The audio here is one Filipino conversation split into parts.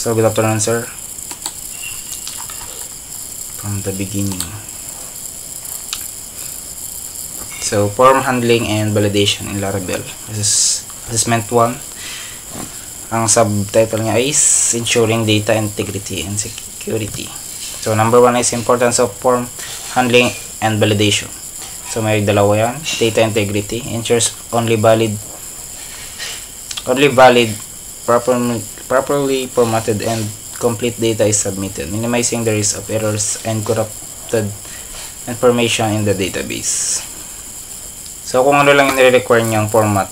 So, good afternoon, sir. From the beginning. So, form handling and validation in Laravel. This is assessment 1. Ang subtitle niya is ensuring data integrity and security. So, number 1 is importance of form handling and validation. So, may dalawa yan. Data integrity ensures only valid, properly formatted and complete data is submitted, minimizing the risk of errors and corrupted information in the database. So, kung ano lang yung nire-require niyang format,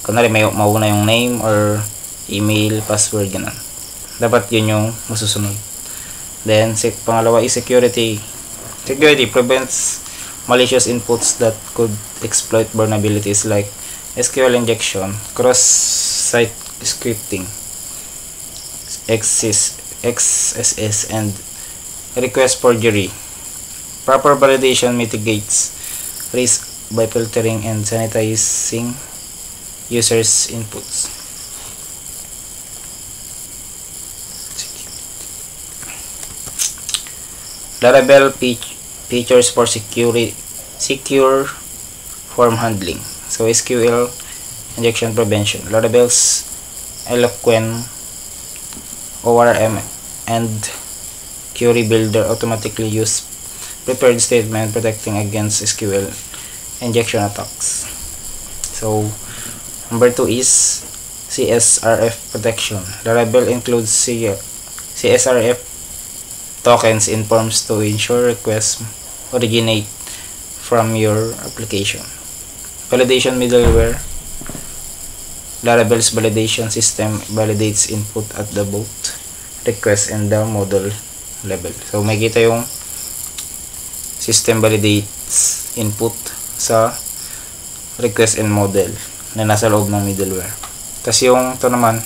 kunwari may mauna yung name or email, password, ganun. Dapat yun yung masusunod. Then, pangalawa is security. Security prevents malicious inputs that could exploit vulnerabilities like SQL injection, cross-site scripting, XSS, and request forgery. Proper validation mitigates risk by filtering and sanitizing users' inputs. Laravel features for secure form handling. So, SQL injection prevention. Laravel's Eloquent ORM and Query Builder automatically use prepared statement protecting against SQL injection attacks. So, number 2 is CSRF protection. Laravel includes CSRF tokens in forms to ensure requests originate from your application. Validation middleware. Laravel's validation system validates input at the both request and the model level. So, makikita yung system validates input sa request and model na nasa loob ng middleware. Tapos yung ito naman,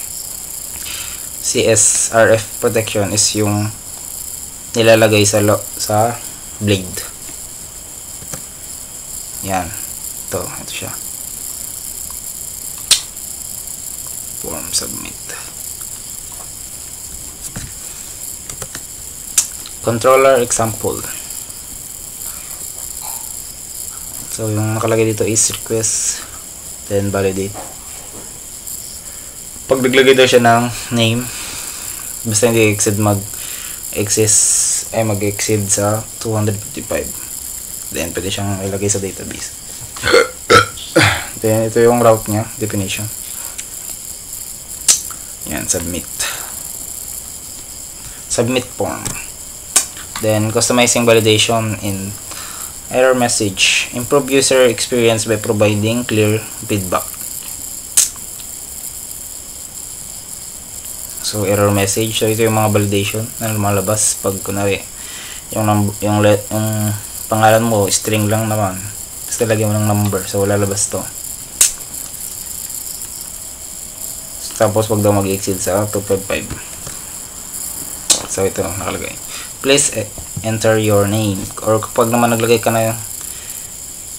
CSRF protection is yung nilalagay sa blade. Yan. Ito siya. Form submit. Controller example. So, yung nakalagay dito is request, then validate. Pag naglagay daw siya ng name, basta hindi exceed mag-exceed sa 255. Then, pwede siyang ilagay sa database. Then, ito yung route niya, definition. Yan, submit. Submit form. Then, customizing validation in error message. Improve user experience by providing clear feedback. So, error message. So, ito yung mga validation na lumalabas pag kunwari yung pangalan mo, string lang naman. Tapos talagyan mo ng number. So, lalabas to. Tapos, wag daw mag-exceed sa 255. So, ito nakalagay. Please enter your name. Or kapag naman naglagay ka na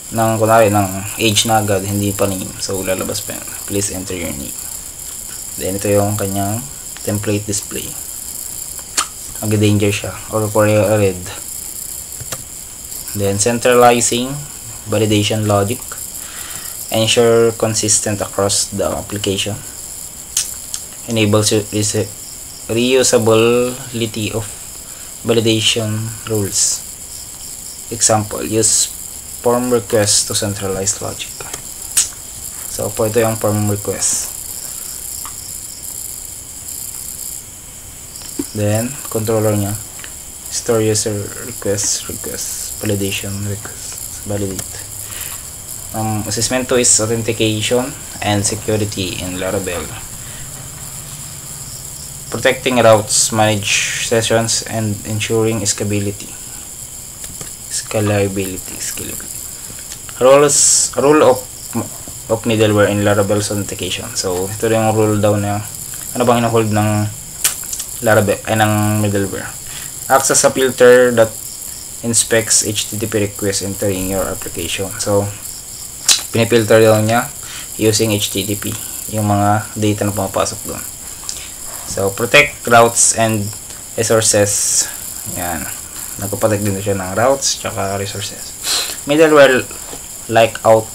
ng kunwari ng age na agad, hindi pa name. So, lalabas pa yun. Please enter your name. Then, ito yung kanyang template display. Mag-danger siya. Or for red. Then, centralizing validation logic. Ensure consistent across the application. Enables reusability of validation rules. Example, use form request to centralize logic. So, po ito yung form request. Then, controller niya. Store user request, validation request, validate. Assessment 2 is authentication and security in Laravel. Protecting routes, manage sessions, and ensuring scalability. Rule of middleware in Laravel's authentication. So, ito yung rule daw na ano bang ina-hold ng Laravel ay ng middleware. Access a filter that inspects HTTP requests entering your application. So, pinifilter daw niya using HTTP yung mga data na pumapasok doon. So, protect routes and resources. Yan. Nagpaprotect din siya ng routes tsaka resources. Middleware like out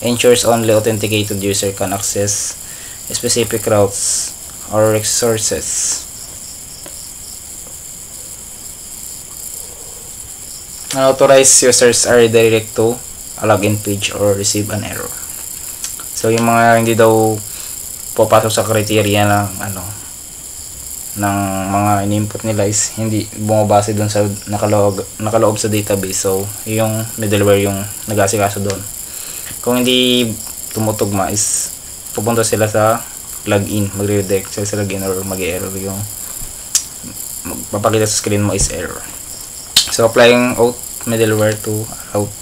ensures only authenticated user can access specific routes or resources. Unauthorized users are redirected to a login page or receive an error. So, yung mga hindi daw papasok sa criteria ng ng mga in-input nila is hindi bumabase doon sa nakaloob sa database. So, yung middleware yung nag-aasikaso doon. Kung hindi tumutugma is pupunta sila sa login, magre-redirect sila sa login or mag-error yung magpapakita sa screen mo is error. So, applying out middleware to out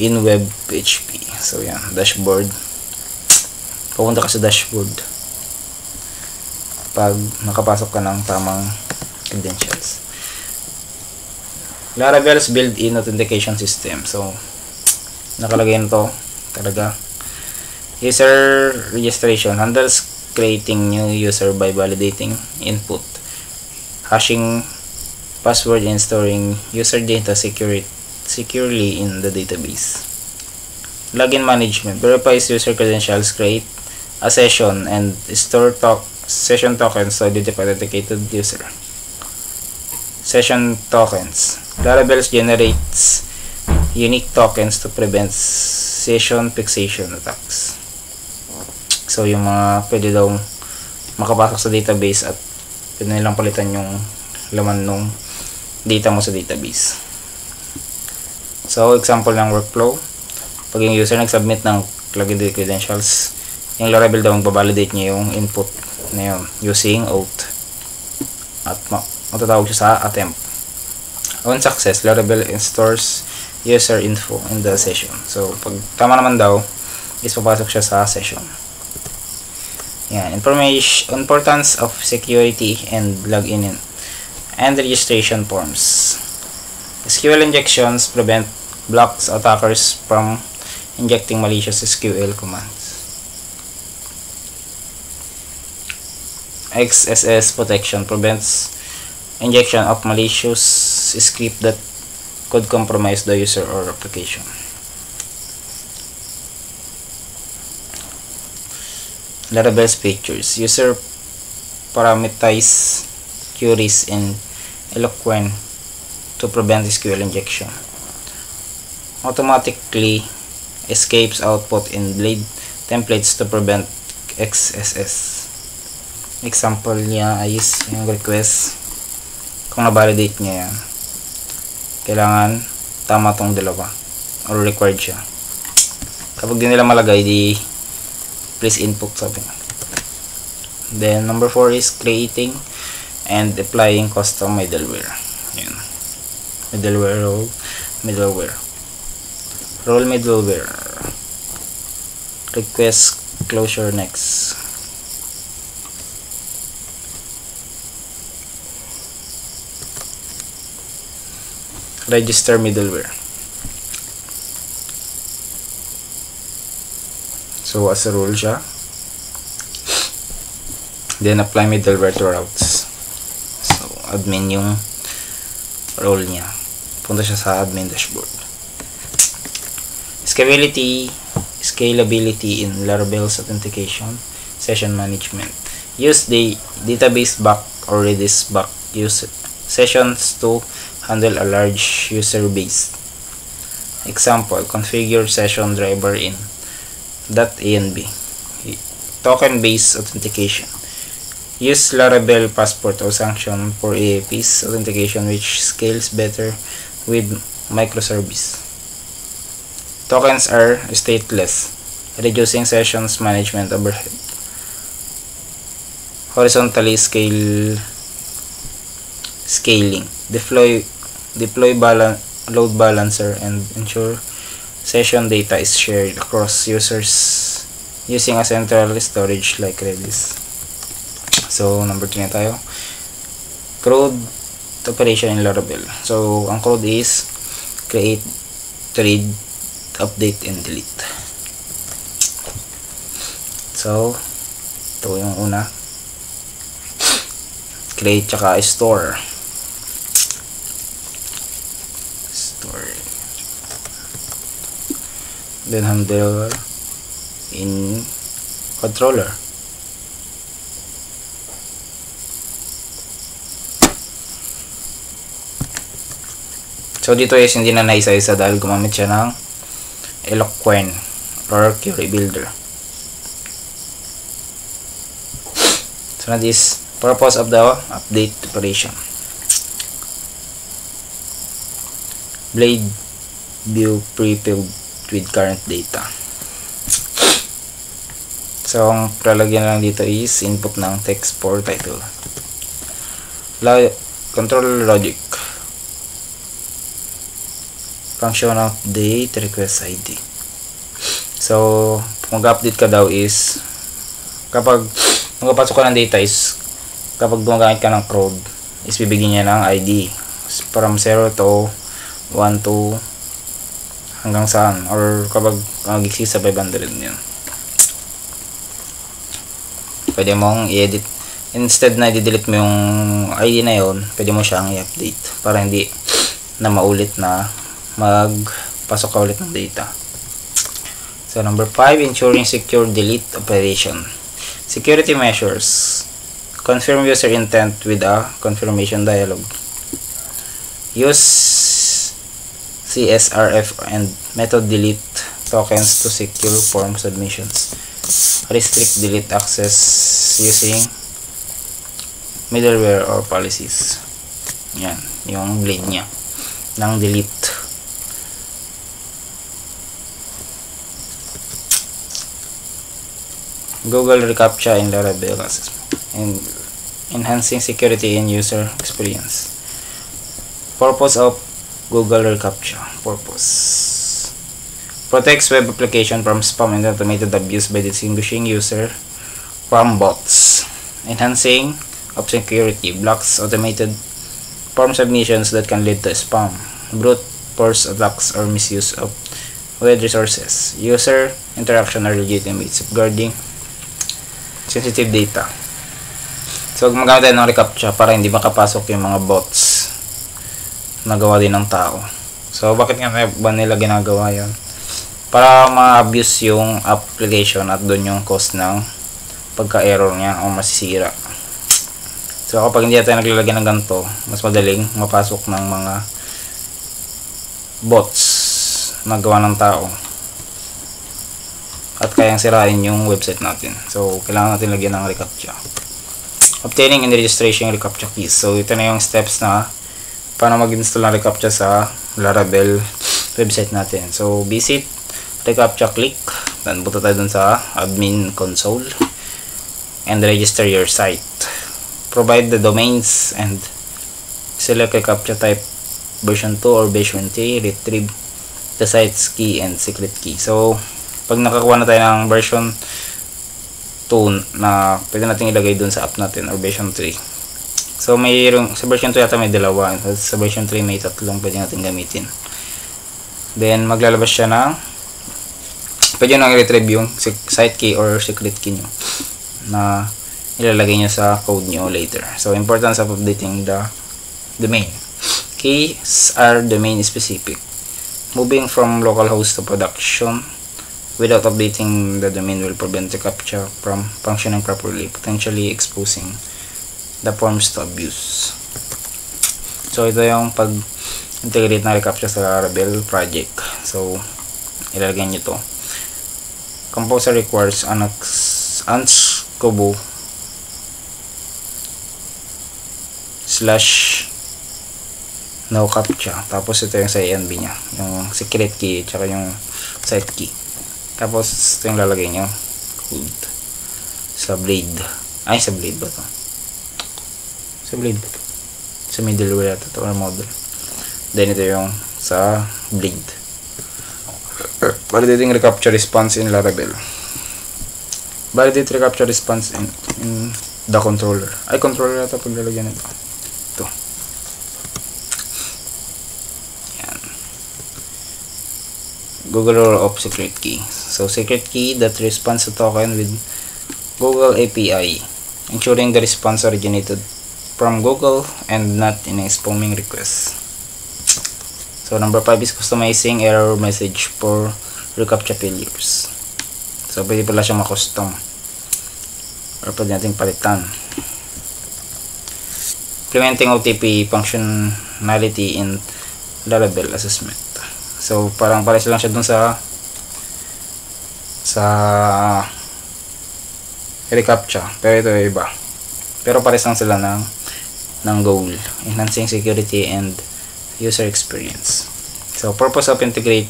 in web PHP. So, yan, dashboard. Pupunta ka sa dashboard pag nakapasok ka ng tamang credentials. Laravel's built-in authentication system. So, nakalagay nito talaga. User registration handles creating new user by validating input, hashing password, and storing user data securely in the database. Login management verifies user credentials, create a session, and store session tokens to identify authenticated user. Session tokens. Laravel generates unique tokens to prevent session fixation attacks. So, yung mga pwede daw makapasok sa database at pwede nilang palitan yung laman ng data mo sa database. So, example ng workflow. Pag yung user nag-submit ng login credentials, yung Laravel daw magbabalidate niya yung input na yun using auth at matatawag siya sa attempt. On success, Laravel stores user info in the session. So, pag tama naman daw, is papasok siya sa session. Yan. Importance of security and login and registration forms. SQL injections prevent blocks attackers from injecting malicious SQL commands. XSS protection prevents injection of malicious script that could compromise the user or application. Laravel's features. User parameterize queries in Eloquent to prevent SQL injection. Automatically escapes output in Blade templates to prevent XSS. Example niya is yung request. Kung na-validate niya yan, kailangan tama tong dalawa or required siya. Kapag di nila malagay, di please input, sabi nga. Then number 4 is creating and applying custom middleware. Yan. Middleware role, middleware request closure next. Register middleware. So, as a rule siya. Then, apply middleware to routes. So, admin yung role niya. Punta siya sa admin dashboard. Scalability in Laravel's authentication session management. Use the database back or Redis back use sessions to handle a large user base. Example, configure session driver in .env. Token-based authentication. Use Laravel passport or sanction for AAP's authentication, which scales better with microservice. Tokens are stateless, reducing sessions management overhead. Horizontally scaling. Deploy load balancer and ensure session data is shared across users using a central storage like Redis. So, number 2 na tayo. CRUD operation in Laravel. So, ang CRUD is create, read, update, and delete. So, ito yung una. create tsaka store. Then handle in controller. So dito is hindi na naisa-isa dahil gumamit siya ng Eloquent or Query Builder. So that is purpose of the update operation. Blade view pre-filled with current data. So ang lalagyan lang dito is input ng text for title. Control logic. Function update request ID. So mag-update ka daw is kapag magpapasok ka ng data is kapag gumagamit ka ng crowd is bibigyan niya ng ID from 0 to 1 to hanggang saan, or kapag mag-exceed sa 500 yun. Pwede mong i-edit. Instead na i-delete mo yung ID na yun, pwede mo siyang i-update para hindi na maulit na magpasok ka ulit ng data. So number 5, ensuring secure delete operation. Security measures. Confirm user intent with a confirmation dialog. Use CSRF and method delete tokens to secure form submissions. Restrict delete access using middleware or policies. Yan, yung blade niya ng delete. Google reCAPTCHA in Laravel and enhancing security in user experience. Purpose of Google reCAPTCHA. Purpose: protects web application from spam and automated abuse by distinguishing user from bots. Enhancing of security blocks automated form submissions that can lead to spam, brute force attacks, or misuse of web resources. User interaction are legitimate, safeguarding sensitive data. So gumagamit tayo ng reCAPTCHA para hindi makapasok yung mga bots na gawa din ng tao. So bakit nga ba nila ginagawa yan? Para ma-abuse yung application at doon yung cause ng pagka-error niya o masisira. So kapag hindi tayo naglalagay ng ganito, mas madaling mapasok ng mga bots na gawa ng tao at kayang sirain yung website natin. So kailangan natin lagyan ng reCAPTCHA. Obtaining and registration reCAPTCHA keys. So ito na yung steps na paano mag-install ng reCAPTCHA sa Laravel website natin. So visit reCAPTCHA click, then punta tayo dun sa admin console and register your site. Provide the domains and select reCAPTCHA type version 2 or version 3. Retrieve the site's key and secret key. So pag nakakuha na tayo ng version 2 na pwede natin ilagay dun sa app natin, or version 3. So mayroong sa version 2 yata may dalawa, sa version 3 may tatlong pwede natin gamitin. Then maglalabas siya ng pwede nang i-retrieve yung site key or secret key nyo na ilalagay nyo sa code nyo later. So importance of updating the domain. Keys are domain specific. Moving from localhost to production without updating the domain will prevent the reCAPTCHA from functioning properly, potentially exposing the forms to abuse. So ito yung pag-integrate ng reCAPTCHA sa Laravel project. So ilalagay nyo to. Composer requires unscobo / no captcha. Tapos ito yung sa env nya, yung secret key tsaka yung site key. Tapos ito yung lalagay nyo code sa blade. Ay, sa blade ba to? Sa blade ba to? Sa middleware ito or model. Then ito yung sa blade. Validating reCAPTCHA response in Laravel. Validate reCAPTCHA response in the controller. Ay, controller ito pag lalagyan ito. Ito. Yan. Google role of secret key. So secret key that responds to token with Google API, ensuring the response originated from Google and not in a spamming request. So number 5 is customizing error message for reCAPTCHA failures. So pwede pala siya ma-custom or pwede natin palitan. Implementing OTP functionality in Laravel assessment. So parang pares lang siya dun sa reCAPTCHA, pero ito ay iba. Pero pares lang sila ng goal, enhancing security and user experience. So purpose of integrating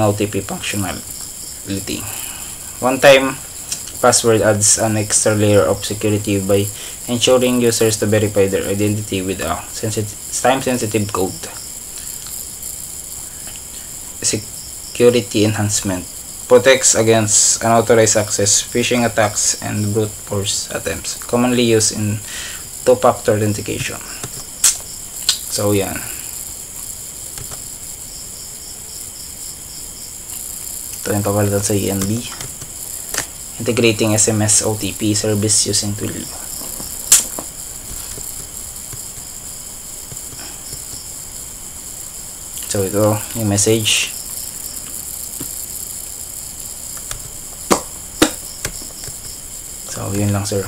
OTP functionality. One-time password adds an extra layer of security by ensuring users to verify their identity with a time-sensitive code. Security enhancement protects against unauthorized access, phishing attacks, and brute force attempts commonly used in two-factor authentication. So yan. Ito yung papalitan sa ENB. Integrating SMS OTP service using Twilio. So ito yung message. So yun lang sir.